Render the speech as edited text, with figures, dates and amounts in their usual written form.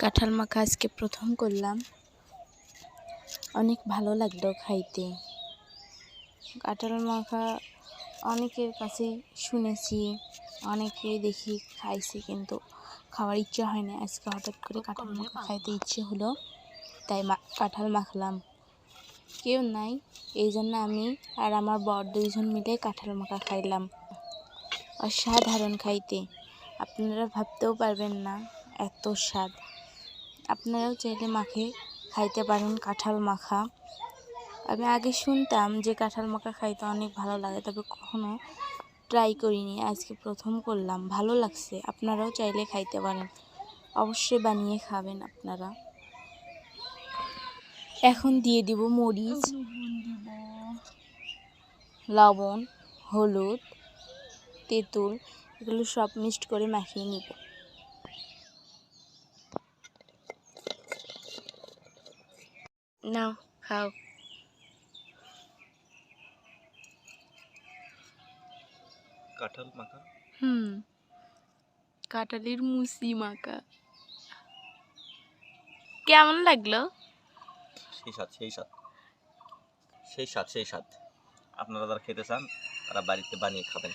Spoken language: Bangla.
কাঁঠাল মাখা আজকে প্রথম করলাম, অনেক ভালো লাগলো খাইতে। কাঁঠাল মাখা অনেকের কাছে শুনেছি, অনেকে দেখি খাইছি, কিন্তু খাওয়ার ইচ্ছা হয় না। আজকে হঠাৎ করে কাঁঠাল মাখা খাইতে ইচ্ছে হলো, তাই কাঁঠাল মাখলাম। কেউ নাই, এই জন্য আমি আর আমার বর দুইজন মিলে কাঁঠাল মাখা খাইলাম। অসাধারণ খাইতে, আপনারা ভাবতেও পারবেন না এত স্বাদ। আপনারাও চাইলে মাখে খাইতে পারেন কাঁঠাল মাখা। আমি আগে শুনতাম যে কাঁঠাল মাখা খাইতে অনেক ভালো লাগে, তবে কখনো ট্রাই করিনি। আজকে প্রথম করলাম, ভালো লাগছে। আপনারাও চাইলে খাইতে পারেন, অবশ্যই বানিয়ে খাবেন আপনারা। এখন দিয়ে দিব মরিচ, লবণ, হলুদ, তেঁতুল, এগুলো সব মিক্সড করে মাখিয়ে নিব। নাও খাও। কাঁঠাল মাখা, কাঁঠালের মুসি মাখা কেমন লাগলো? সেই স্বাদ। আপনারা যারা খেতে চান তারা বাড়িতে বানিয়ে খাবেন।